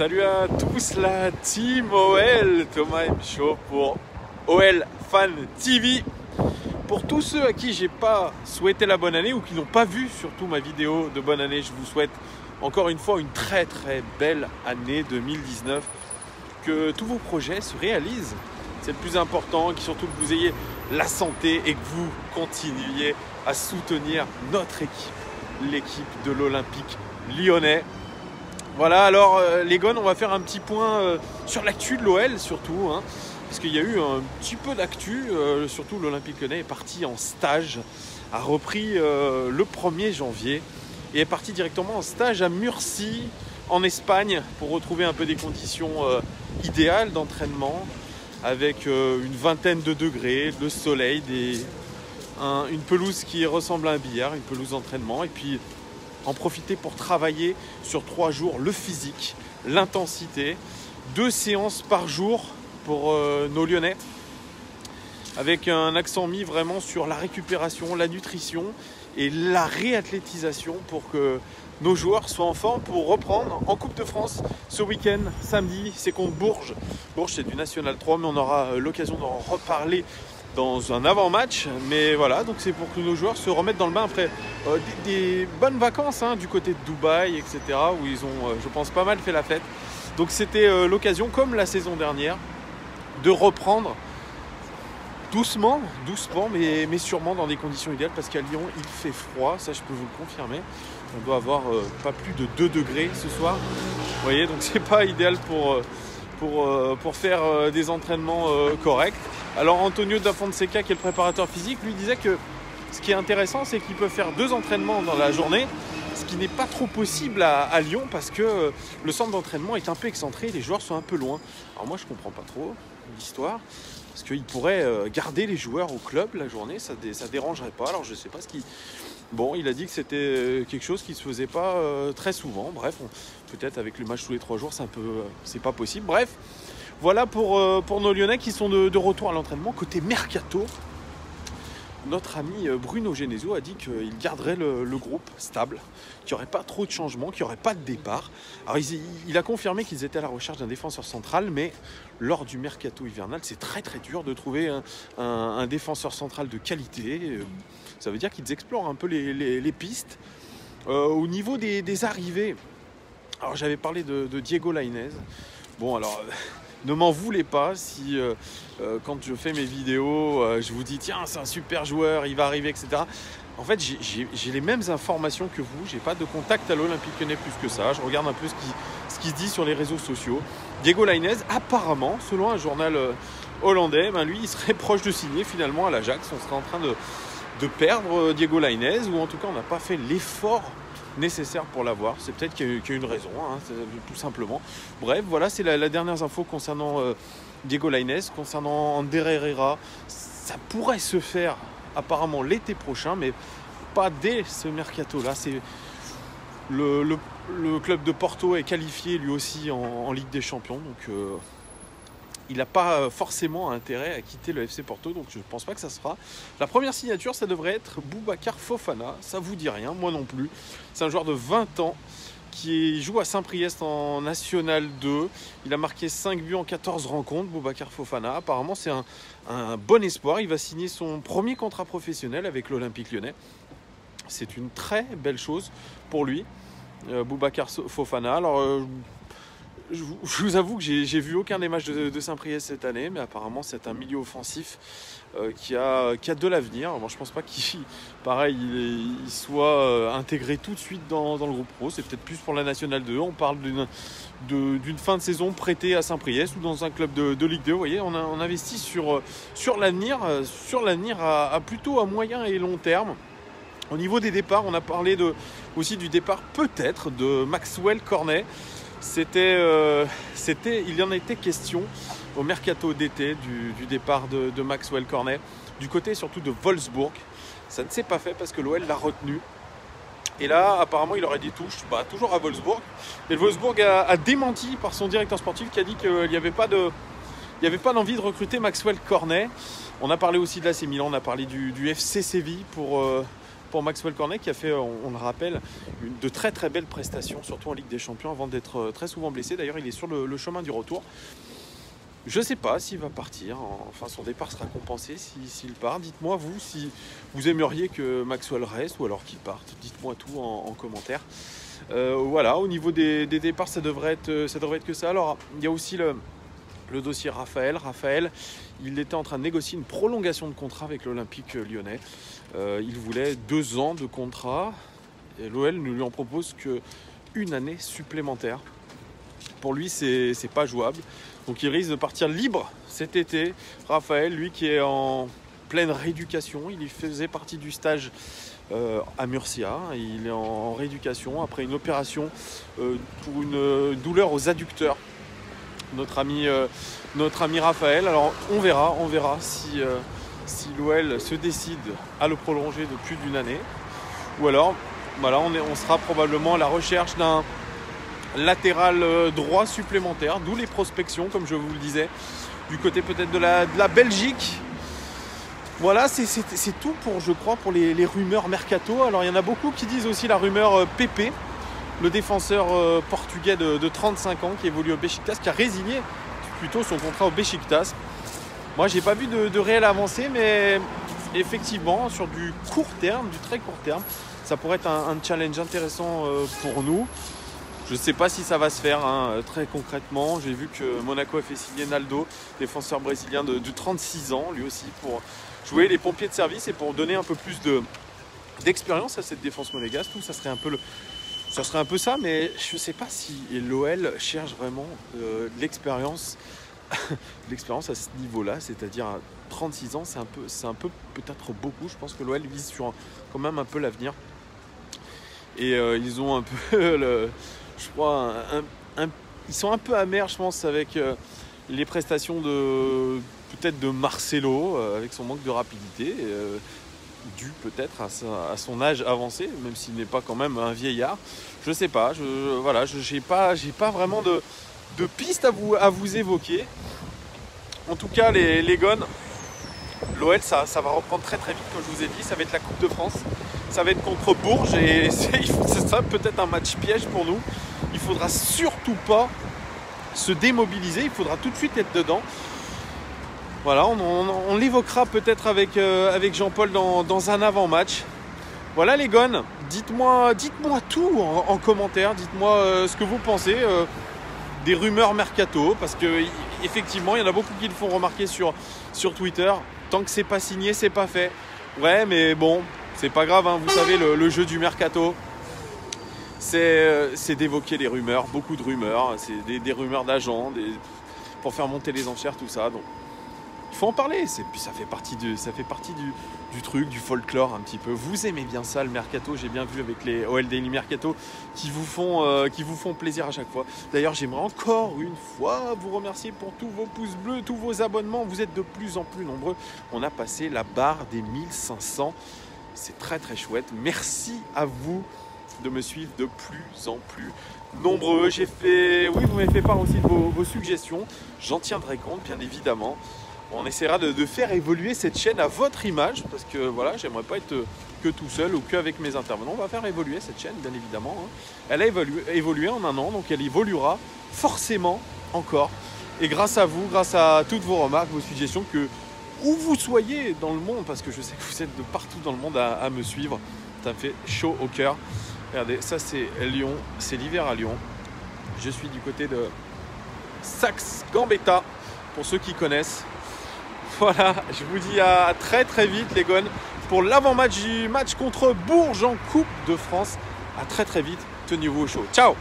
Salut à tous la team OL, Thomas M. Show pour OL Fan TV. Pour tous ceux à qui j'ai pas souhaité la bonne année ou qui n'ont pas vu surtout ma vidéo de bonne année, je vous souhaite encore une fois une très belle année 2019. Que tous vos projets se réalisent, c'est le plus important, surtout que vous ayez la santé et que vous continuiez à soutenir notre équipe, l'équipe de l'Olympique lyonnais. Voilà, alors les gones, on va faire un petit point sur l'actu de l'OL surtout, hein, parce qu'il y a eu un petit peu d'actu, surtout l'Olympique lyonnais est parti en stage, a repris le 1er janvier et est parti directement en stage à Murcie, en Espagne, pour retrouver un peu des conditions idéales d'entraînement, avec une vingtaine de degrés, le soleil, une pelouse qui ressemble à un billard, une pelouse d'entraînement, et puis en profiter pour travailler sur 3 jours le physique, l'intensité, 2 séances par jour pour nos Lyonnais, avec un accent mis vraiment sur la récupération, la nutrition et la réathlétisation pour que nos joueurs soient en forme pour reprendre en Coupe de France ce week-end, samedi, c'est contre Bourges. Bourges, c'est du National 3, mais on aura l'occasion d'en reparler dans un avant-match. Mais voilà, donc c'est pour que nos joueurs se remettent dans le bain après des bonnes vacances du côté de Dubaï, etc., où ils ont, je pense, pas mal fait la fête. Donc c'était l'occasion, comme la saison dernière, de reprendre doucement, mais sûrement dans des conditions idéales, parce qu'à Lyon, il fait froid, ça je peux vous le confirmer. On doit avoir pas plus de 2 degrés ce soir. Vous voyez, donc c'est pas idéal pour faire des entraînements corrects. Alors Antonio Da Fonseca, qui est le préparateur physique, lui disait que ce qui est intéressant, c'est qu'il peut faire 2 entraînements dans la journée, ce qui n'est pas trop possible à Lyon, parce que le centre d'entraînement est un peu excentré, les joueurs sont un peu loin. Alors moi je comprends pas trop l'histoire, parce qu'il pourrait garder les joueurs au club la journée, ça dérangerait pas. Alors je sais pas ce qui... Bon, il a dit que c'était quelque chose qui se faisait pas très souvent. Bref, peut-être avec le match tous les 3 jours, c'est pas possible. Bref, voilà pour nos Lyonnais qui sont de retour à l'entraînement. Côté mercato, notre ami Bruno Genesio a dit qu'il garderait le groupe stable, qu'il n'y aurait pas trop de changements, qu'il n'y aurait pas de départ. Alors il a confirmé qu'ils étaient à la recherche d'un défenseur central, mais lors du mercato hivernal, c'est très dur de trouver un défenseur central de qualité. Ça veut dire qu'ils explorent un peu les pistes. Au niveau des arrivées, alors j'avais parlé de Diego Lainez. Bon, alors ne m'en voulez pas si quand je fais mes vidéos, je vous dis tiens, c'est un super joueur, il va arriver, etc. En fait, j'ai les mêmes informations que vous. J'ai pas de contact à l'Olympique lyonnais plus que ça. Je regarde un peu ce qui se dit sur les réseaux sociaux. Diego Lainez, apparemment, selon un journal hollandais, lui, il serait proche de signer finalement à l'Ajax. On serait en train de perdre Diego Lainez, ou en tout cas on n'a pas fait l'effort nécessaire pour l'avoir. C'est peut-être qu'il y a une raison, tout simplement. Bref, voilà, c'est la dernière info concernant Diego Lainez. Concernant Ander Herrera, ça pourrait se faire apparemment l'été prochain, mais pas dès ce mercato-là. C'est le club de Porto est qualifié lui aussi en Ligue des Champions, donc il n'a pas forcément intérêt à quitter le FC Porto, donc je ne pense pas que ça sera. La première signature, ça devrait être Boubacar Fofana. Ça vous dit rien, moi non plus. C'est un joueur de 20 ans qui joue à Saint-Priest en National 2. Il a marqué 5 buts en 14 rencontres, Boubacar Fofana. Apparemment, c'est un bon espoir. Il va signer son premier contrat professionnel avec l'Olympique lyonnais. C'est une très belle chose pour lui, Boubacar Fofana. Alors... Je vous avoue que j'ai vu aucun des matchs de Saint-Priest cette année, mais apparemment c'est un milieu offensif qui a de l'avenir. Bon, je ne pense pas qu'il soit intégré tout de suite dans le groupe pro. C'est peut-être plus pour la Nationale 2. On parle d'une fin de saison prêtée à Saint-Priest ou dans un club de Ligue 2. Vous voyez, on investit sur l'avenir plutôt à moyen et long terme. Au niveau des départs, on a parlé aussi du départ peut-être de Maxwell Cornet. Il en était question au mercato d'été du départ de Maxwell Cornet, du côté surtout de Wolfsburg. Ça ne s'est pas fait parce que l'OL l'a retenu. Et là, apparemment, il aurait des touches, toujours à Wolfsburg. Mais le Wolfsburg a démenti par son directeur sportif qui a dit qu'il n'y avait pas d'envie de recruter Maxwell Cornet. On a parlé aussi de l'AC Milan, on a parlé du FC Séville pour pour Maxwell Cornet qui a fait, on le rappelle, de très très belles prestations, surtout en Ligue des Champions, avant d'être très souvent blessé. D'ailleurs, il est sur le chemin du retour. Je ne sais pas s'il va partir, enfin son départ sera compensé s'il part. Dites-moi vous si vous aimeriez que Maxwell reste ou alors qu'il parte. Dites-moi tout en commentaire. Voilà, au niveau des départs, ça devrait être que ça. Alors, il y a aussi le dossier Raphaël. Raphaël, il était en train de négocier une prolongation de contrat avec l'Olympique lyonnais. Il voulait 2 ans de contrat et l'OL ne lui en propose qu'une année supplémentaire. Pour lui, c'est pas jouable. Donc il risque de partir libre cet été. Raphaël, lui qui est en pleine rééducation, il faisait partie du stage à Murcia. Il est en rééducation après une opération pour une douleur aux adducteurs. Notre ami Raphaël. Alors on verra si l'OL se décide à le prolonger de plus d'une année. Ou alors, voilà, on sera probablement à la recherche d'un latéral droit supplémentaire, d'où les prospections, comme je vous le disais, du côté peut-être de la Belgique. Voilà, c'est tout pour, je crois, pour les rumeurs mercato. Alors il y en a beaucoup qui disent aussi la rumeur Pepe, le défenseur portugais de 35 ans qui évolue au Beşiktaş, qui a résigné plutôt son contrat au Beşiktaş. Moi j'ai pas vu de réelle avancée, mais effectivement sur du court terme, du très court terme, ça pourrait être un challenge intéressant pour nous. Je ne sais pas si ça va se faire très concrètement. J'ai vu que Monaco a fait signer Naldo, défenseur brésilien de 36 ans, lui aussi, pour jouer les pompiers de service et pour donner un peu plus d'expérience à cette défense monégasque. Tout ça serait un peu ça, mais je ne sais pas si l'OL cherche vraiment de l'expérience à ce niveau-là, c'est-à-dire à 36 ans, c'est un peu peut-être beaucoup. Je pense que l'OL vise sur quand même un peu l'avenir. Et ils ont un peu je crois, ils sont un peu amers, je pense, avec les prestations peut-être de Marcelo, avec son manque de rapidité, dû peut-être à son âge avancé, même s'il n'est pas quand même un vieillard. Je sais pas, j'ai pas vraiment de pistes à vous évoquer. En tout cas, les Gones, l'OL, ça va reprendre très très vite, comme je vous ai dit. Ça va être la Coupe de France, ça va être contre Bourges et c'est ça peut-être un match piège pour nous. Il ne faudra surtout pas se démobiliser, il faudra tout de suite être dedans. Voilà, on l'évoquera peut-être avec Jean-Paul dans un avant-match. Voilà les Gones, dites-moi tout en commentaire, dites-moi ce que vous pensez des rumeurs mercato, parce qu'effectivement, il y en a beaucoup qui le font remarquer sur Twitter. Tant que c'est pas signé, c'est pas fait. Ouais, mais bon, c'est pas grave, hein, vous savez, le jeu du mercato, c'est d'évoquer les rumeurs, beaucoup de rumeurs, c'est des rumeurs d'agents, pour faire monter les enchères, tout ça. Donc, il faut en parler. Puis ça fait partie du truc, du folklore un petit peu. Vous aimez bien ça, le mercato. J'ai bien vu avec les OL Daily Mercato qui vous font plaisir à chaque fois. D'ailleurs, j'aimerais encore une fois vous remercier pour tous vos pouces bleus, tous vos abonnements. Vous êtes de plus en plus nombreux. On a passé la barre des 1500. C'est très très chouette. Merci à vous de me suivre de plus en plus nombreux. Vous m'avez fait part aussi de vos suggestions. J'en tiendrai compte, bien évidemment. On essaiera de faire évoluer cette chaîne à votre image, parce que voilà, j'aimerais pas être que tout seul ou qu'avec mes intervenants. On va faire évoluer cette chaîne, bien évidemment. Elle a évolué en un an, donc elle évoluera forcément encore. Et grâce à vous, grâce à toutes vos remarques, vos suggestions, où vous soyez dans le monde, parce que je sais que vous êtes de partout dans le monde à me suivre, ça me fait chaud au cœur. Regardez, ça c'est Lyon, c'est l'hiver à Lyon. Je suis du côté de Saxe-Gambetta, pour ceux qui connaissent. Voilà, je vous dis à très très vite les Gones pour l'avant-match du match contre Bourges en Coupe de France. À très très vite, tenez-vous au chaud. Ciao!